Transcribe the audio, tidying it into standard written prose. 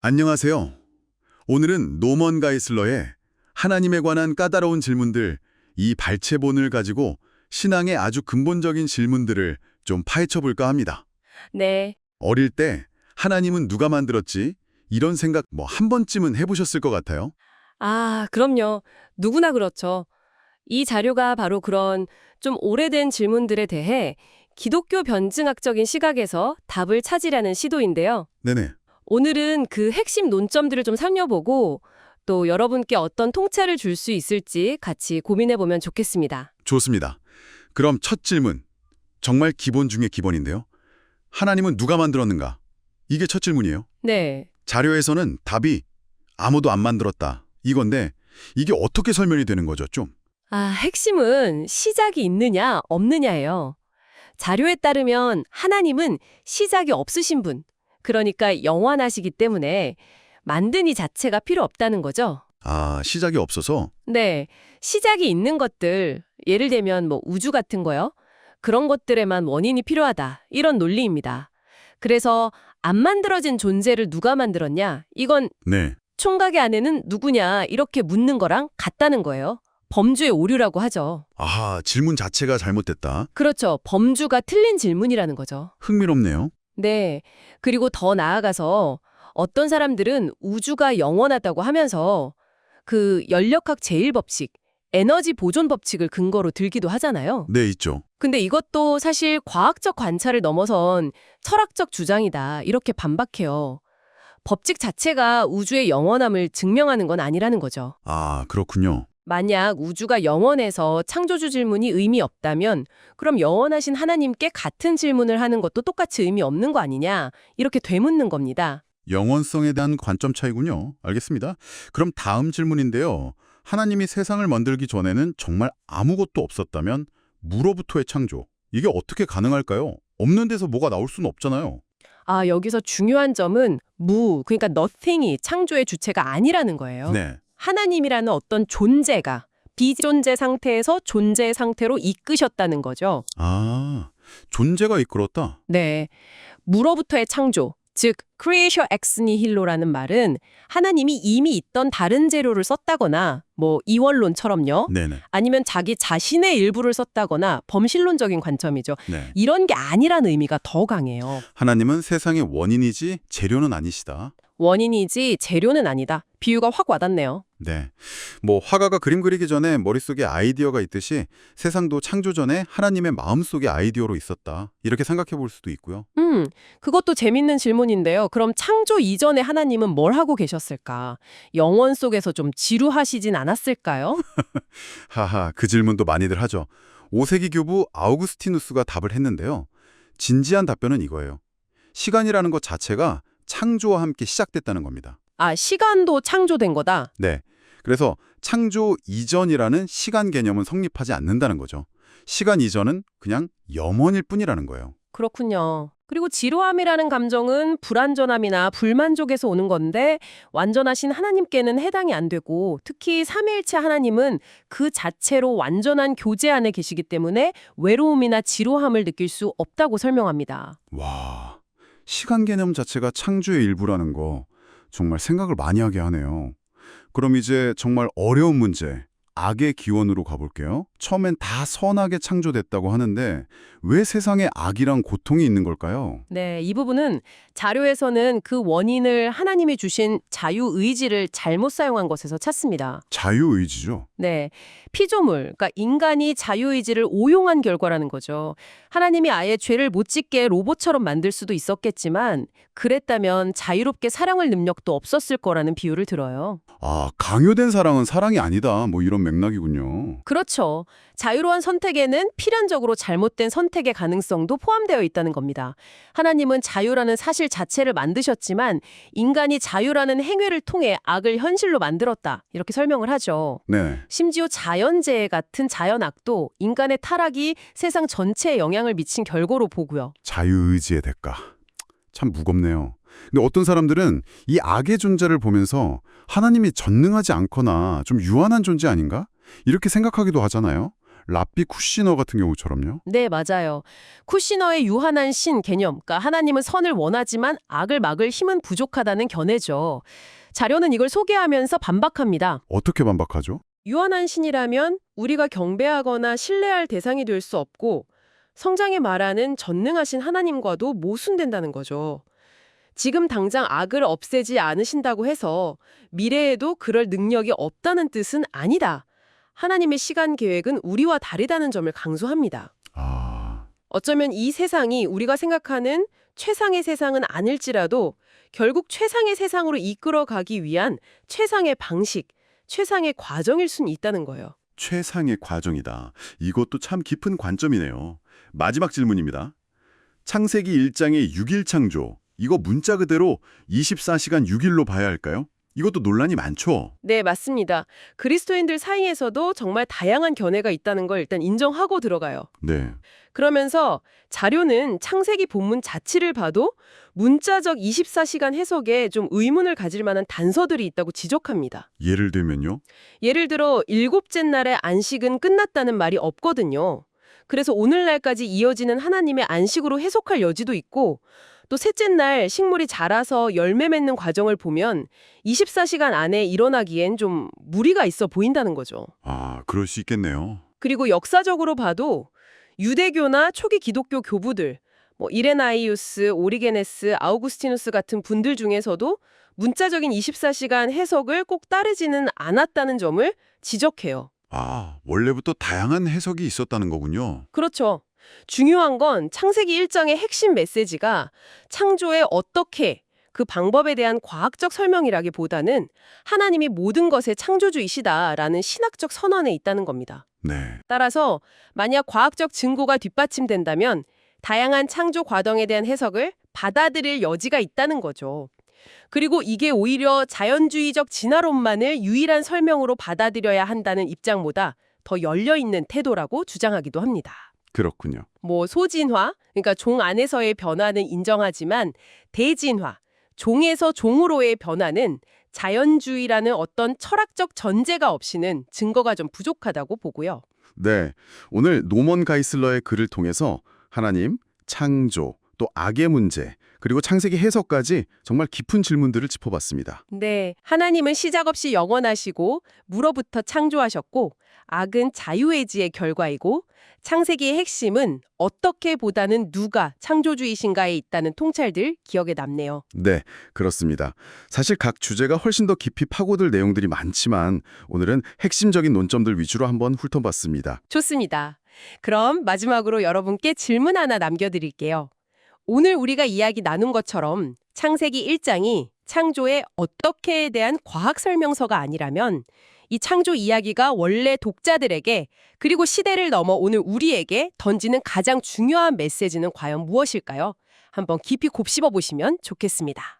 안녕하세요. 오늘은 노먼 가이슬러의 하나님에 관한 까다로운 질문들, 이 발췌본을 가지고 신앙의 아주 근본적인 질문들을 좀 파헤쳐 볼까 합니다. 네. 어릴 때 하나님은 누가 만들었지? 이런 생각 한 번쯤은 해보셨을 것 같아요. 그럼요. 누구나 그렇죠. 이 자료가 바로 그런 좀 오래된 질문들에 대해 기독교 변증학적인 시각에서 답을 찾으려는 시도인데요. 네네. 오늘은 그 핵심 논점들을 좀 살펴보고 또 여러분께 어떤 통찰을 줄 수 있을지 같이 고민해보면 좋겠습니다. 좋습니다. 그럼 첫 질문. 정말 기본 중에 기본인데요. 하나님은 누가 만들었는가? 이게 첫 질문이에요. 네. 자료에서는 답이 아무도 안 만들었다. 이건데 이게 어떻게 설명이 되는 거죠, 좀? 핵심은 시작이 있느냐, 없느냐예요. 자료에 따르면 하나님은 시작이 없으신 분, 그러니까 영원하시기 때문에 만든 이 자체가 필요 없다는 거죠. 시작이 없어서? 네, 시작이 있는 것들, 예를 들면 우주 같은 거요. 그런 것들에만 원인이 필요하다. 이런 논리입니다. 그래서 안 만들어진 존재를 누가 만들었냐? 이건 네. 총각의 아내는 누구냐? 이렇게 묻는 거랑 같다는 거예요. 범주의 오류라고 하죠. 질문 자체가 잘못됐다. 그렇죠. 범주가 틀린 질문이라는 거죠. 흥미롭네요. 네. 그리고 더 나아가서 어떤 사람들은 우주가 영원하다고 하면서 그 연력학 제1법칙, 에너지 보존 법칙을 근거로 들기도 하잖아요. 네, 있죠. 근데 이것도 사실 과학적 관찰을 넘어선 철학적 주장이다. 이렇게 반박해요. 법칙 자체가 우주의 영원함을 증명하는 건 아니라는 거죠. 그렇군요. 만약 우주가 영원해서 창조주 질문이 의미 없다면 그럼 영원하신 하나님께 같은 질문을 하는 것도 똑같이 의미 없는 거 아니냐 이렇게 되묻는 겁니다. 영원성에 대한 관점 차이군요. 알겠습니다. 그럼 다음 질문인데요. 하나님이 세상을 만들기 전에는 정말 아무것도 없었다면 무로부터의 창조. 이게 어떻게 가능할까요? 없는 데서 뭐가 나올 수는 없잖아요. 여기서 중요한 점은 그러니까 nothing이 창조의 주체가 아니라는 거예요. 네. 하나님이라는 어떤 존재가 비존재 상태에서 존재 상태로 이끄셨다는 거죠. 존재가 이끌었다. 네. 무로부터의 창조, 즉 creatio ex nihillo라는 말은 하나님이 이미 있던 다른 재료를 썼다거나 이원론처럼요. 네네. 아니면 자기 자신의 일부를 썼다거나 범실론적인 관점이죠. 네. 이런 게 아니라는 의미가 더 강해요. 하나님은 세상의 원인이지 재료는 아니시다. 원인이지 재료는 아니다. 비유가 확 와닿네요. 네. 화가가 그림 그리기 전에 머릿속에 아이디어가 있듯이 세상도 창조 전에 하나님의 마음속에 아이디어로 있었다. 이렇게 생각해 볼 수도 있고요. 그것도 재밌는 질문인데요. 그럼 창조 이전에 하나님은 뭘 하고 계셨을까? 영원 속에서 좀 지루하시진 않았을까요? 그 질문도 많이들 하죠. 5세기 교부 아우구스티누스가 답을 했는데요. 진지한 답변은 이거예요. 시간이라는 것 자체가 창조와 함께 시작됐다는 겁니다. 시간도 창조된 거다. 네. 그래서 창조 이전이라는 시간 개념은 성립하지 않는다는 거죠. 시간 이전은 그냥 염원일 뿐이라는 거예요. 그렇군요. 그리고 지루함이라는 감정은 불완전함이나 불만족에서 오는 건데 완전하신 하나님께는 해당이 안 되고 특히 삼위일체 하나님은 그 자체로 완전한 교제 안에 계시기 때문에 외로움이나 지루함을 느낄 수 없다고 설명합니다. 와, 시간 개념 자체가 창조의 일부라는 거 정말 생각을 많이 하게 하네요. 그럼 이제 정말 어려운 문제, 악의 기원으로 가볼게요. 처음엔 다 선하게 창조됐다고 하는데 왜 세상에 악이랑 고통이 있는 걸까요? 네, 이 부분은 자료에서는 그 원인을 하나님이 주신 자유의지를 잘못 사용한 것에서 찾습니다. 자유의지죠. 네, 피조물, 그러니까 인간이 자유의지를 오용한 결과라는 거죠. 하나님이 아예 죄를 못 짓게 로봇처럼 만들 수도 있었겠지만 그랬다면 자유롭게 사랑할 능력도 없었을 거라는 비유를 들어요. 강요된 사랑은 사랑이 아니다. 이런 맥락이군요. 그렇죠. 자유로운 선택에는 필연적으로 잘못된 선택의 가능성도 포함되어 있다는 겁니다. 하나님은 자유라는 사실 자체를 만드셨지만 인간이 자유라는 행위를 통해 악을 현실로 만들었다. 이렇게 설명을 하죠. 네. 심지어 자연재해 같은 자연악도 인간의 타락이 세상 전체에 영향을 미친 결과로 보고요. 자유의지의 대가. 참 무겁네요. 근데 어떤 사람들은 이 악의 존재를 보면서 하나님이 전능하지 않거나 좀 유한한 존재 아닌가? 이렇게 생각하기도 하잖아요. 랍비 쿠시너 같은 경우처럼요? 네, 맞아요. 쿠시너의 유한한 신 개념, 그러니까 하나님은 선을 원하지만 악을 막을 힘은 부족하다는 견해죠. 자료는 이걸 소개하면서 반박합니다. 어떻게 반박하죠? 유한한 신이라면 우리가 경배하거나 신뢰할 대상이 될 수 없고 성장에 말하는 전능하신 하나님과도 모순된다는 거죠. 지금 당장 악을 없애지 않으신다고 해서 미래에도 그럴 능력이 없다는 뜻은 아니다. 하나님의 시간 계획은 우리와 다르다는 점을 강조합니다. 아, 어쩌면 이 세상이 우리가 생각하는 최상의 세상은 아닐지라도 결국 최상의 세상으로 이끌어가기 위한 최상의 방식, 최상의 과정일 수는 있다는 거예요. 최상의 과정이다. 이것도 참 깊은 관점이네요. 마지막 질문입니다. 창세기 1장의 6일 창조. 이거 문자 그대로 24시간 6일로 봐야 할까요? 이것도 논란이 많죠. 네, 맞습니다. 그리스도인들 사이에서도 정말 다양한 견해가 있다는 걸 일단 인정하고 들어가요. 네. 그러면서 자료는 창세기 본문 자체를 봐도 문자적 24시간 해석에 좀 의문을 가질 만한 단서들이 있다고 지적합니다. 예를 들면요. 예를 들어 일곱째 날의 안식은 끝났다는 말이 없거든요. 그래서 오늘날까지 이어지는 하나님의 안식으로 해석할 여지도 있고 또 셋째 날 식물이 자라서 열매 맺는 과정을 보면 24시간 안에 일어나기엔 좀 무리가 있어 보인다는 거죠. 아, 그럴 수 있겠네요. 그리고 역사적으로 봐도 유대교나 초기 기독교 교부들, 이레나이우스, 오리게네스, 아우구스티누스 같은 분들 중에서도 문자적인 24시간 해석을 꼭 따르지는 않았다는 점을 지적해요. 아, 원래부터 다양한 해석이 있었다는 거군요. 그렇죠. 중요한 건 창세기 1장의 핵심 메시지가 창조에 어떻게 그 방법에 대한 과학적 설명이라기보다는 하나님이 모든 것의 창조주이시다라는 신학적 선언에 있다는 겁니다. 네. 따라서 만약 과학적 증거가 뒷받침된다면 다양한 창조 과정에 대한 해석을 받아들일 여지가 있다는 거죠. 그리고 이게 오히려 자연주의적 진화론만을 유일한 설명으로 받아들여야 한다는 입장보다 더 열려있는 태도라고 주장하기도 합니다. 그렇군요. 소진화, 그러니까 종 안에서의 변화는 인정하지만 대진화, 종에서 종으로의 변화는 자연주의라는 어떤 철학적 전제가 없이는 증거가 좀 부족하다고 보고요. 네. 오늘 노먼 가이슬러의 글을 통해서 하나님, 창조, 또 악의 문제, 그리고 창세기 해석까지 정말 깊은 질문들을 짚어봤습니다. 네, 하나님은 시작 없이 영원하시고 물어부터 창조하셨고 악은 자유의지의 결과이고 창세기의 핵심은 어떻게 보다는 누가 창조주이신가에 있다는 통찰들 기억에 남네요. 네, 그렇습니다. 사실 각 주제가 훨씬 더 깊이 파고들 내용들이 많지만 오늘은 핵심적인 논점들 위주로 한번 훑어봤습니다. 좋습니다. 그럼 마지막으로 여러분께 질문 하나 남겨드릴게요. 오늘 우리가 이야기 나눈 것처럼 창세기 1장이 창조의 어떻게에 대한 과학 설명서가 아니라면 이 창조 이야기가 원래 독자들에게 그리고 시대를 넘어 오늘 우리에게 던지는 가장 중요한 메시지는 과연 무엇일까요? 한번 깊이 곱씹어 보시면 좋겠습니다.